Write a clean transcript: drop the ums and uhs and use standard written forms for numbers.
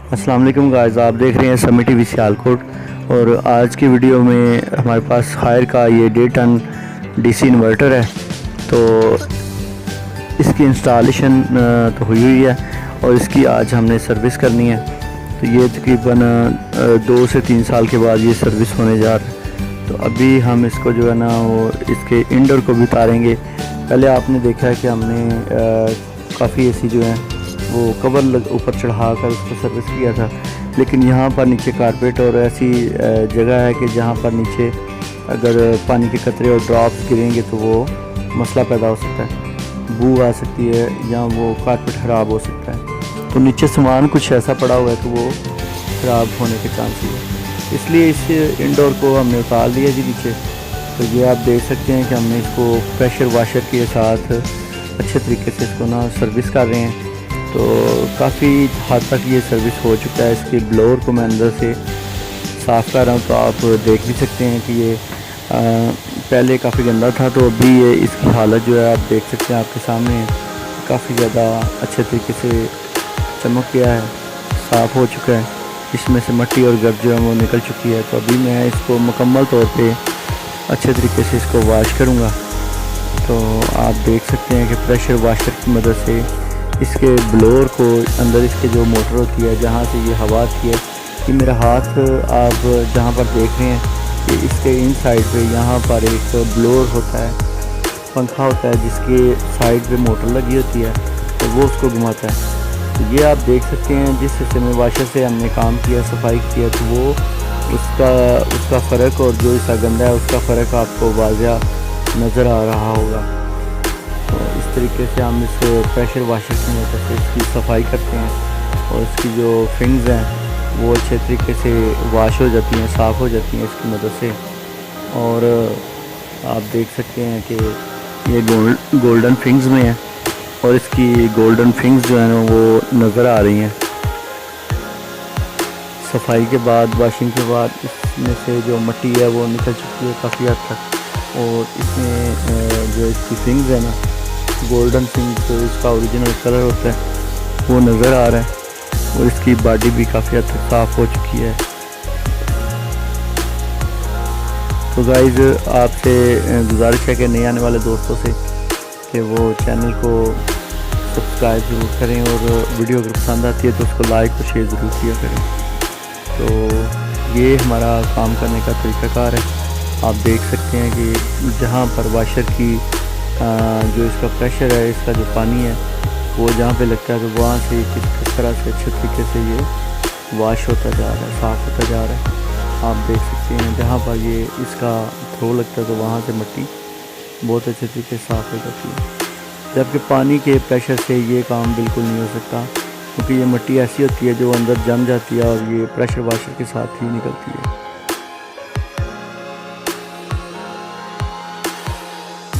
अस्सलाम वालेकुम गाइस, आप देख रहे हैं समी टीवी सियालकोट। और आज की वीडियो में हमारे पास हायर का ये 1.5 टन डीसी इन्वर्टर है। तो इसकी इंस्टॉलेशन तो हुई है और इसकी आज हमने सर्विस करनी है। तो ये तकरीबन 2 से 3 साल के बाद ये सर्विस होने जा रहा है। तो अभी हम इसको जो है ना वो इसके इंडोर को भी उतारेंगे। पहले आपने देखा है कि हमने काफ़ी ऐसी जो है वो कवर ऊपर चढ़ा कर उसको सर्विस किया था, लेकिन यहाँ पर नीचे कारपेट और ऐसी जगह है कि जहाँ पर नीचे अगर पानी के कतरे और ड्रॉप्स गिरेंगे तो वो मसला पैदा हो सकता है, बू आ सकती है या वो कारपेट ख़राब हो सकता है। तो नीचे सामान कुछ ऐसा पड़ा हुआ है कि वो ख़राब होने के चांसेस है, इसलिए इस इंडोर को हमने उतार दिया जी नीचे। तो ये आप देख सकते हैं कि हमने इसको प्रेशर वाशर के साथ अच्छे तरीके से इसको ना सर्विस कर रहे हैं। तो काफ़ी हद तक ये सर्विस हो चुका है। इसके ब्लोअर को मैं अंदर से साफ़ कर रहा हूँ, तो आप देख भी सकते हैं कि ये पहले काफ़ी गंदा था, तो अभी ये इसकी हालत जो है आप देख सकते हैं आपके सामने काफ़ी ज़्यादा अच्छे तरीके से चमक गया है, साफ़ हो चुका है। इसमें से मिट्टी और गर्द जो है वो निकल चुकी है। तो अभी मैं इसको मुकम्मल तौर पे अच्छे तरीके से इसको वॉश करूँगा। तो आप देख सकते हैं कि प्रेशर वाशर की मदद से इसके ब्लोअर को अंदर इसके जो मोटर होती है जहाँ से ये हवा आती है, कि मेरा हाथ आप जहाँ पर देख रहे हैं कि इसके इन साइड पे यहाँ पर एक ब्लोअर होता है, पंखा होता है जिसके साइड पे मोटर लगी होती है, तो वो उसको घुमाता है। तो ये आप देख सकते हैं जिस हिस्से में वाशर से हमने काम किया, सफाई किया, तो वो उसका फ़र्क और जो हिस्सा गंदा है उसका फ़र्क आपको वाज़िया नज़र आ रहा होगा। तो इस तरीके से हम इस प्रेशर वाशर की मदद से इसकी सफाई करते हैं और इसकी जो फिंग्स हैं वो अच्छे तरीके से वाश हो जाती हैं, साफ़ हो जाती हैं इसकी मदद से। और आप देख सकते हैं कि ये गोल्डन फिंग्स में है और इसकी गोल्डन फिंग्स जो है ना वो नज़र आ रही हैं। सफाई के बाद, वॉशिंग के बाद इसमें से जो मिट्टी है वो निकल चुकी है काफ़ी हद तक, और इसमें जो इसकी फिंग्स है ना गोल्डन फिंग, जो इसका ओरिजिनल कलर होता है वो नज़र आ रहा है, और इसकी बॉडी भी काफ़ी हद तक साफ़ हो चुकी है। तो गाइज़ आपसे गुजारिश है कि नए आने वाले दोस्तों से कि वो चैनल को सब्सक्राइब ज़रूर करें, और वीडियो अगर पसंद आती है तो उसको लाइक और शेयर ज़रूर किया करें। तो ये हमारा काम करने का तरीक़ाकार है। आप देख सकते हैं कि जहाँ पर वाशर की जो इसका प्रेशर है, इसका जो पानी है वो जहाँ पे लगता है, तो वहाँ से किस तरह से अच्छे तरीके से ये वॉश होता जा रहा है, साफ़ होता जा रहा है। आप देख सकते हैं जहाँ पर ये इसका थ्रो लगता है तो वहाँ से मिट्टी बहुत अच्छे तरीके से साफ़ हो जाती है, जबकि पानी के प्रेशर से ये काम बिल्कुल नहीं हो सकता, क्योंकि ये मिट्टी ऐसी होती है जो अंदर जम जाती है और ये प्रेशर वाशर के साथ ही निकलती है।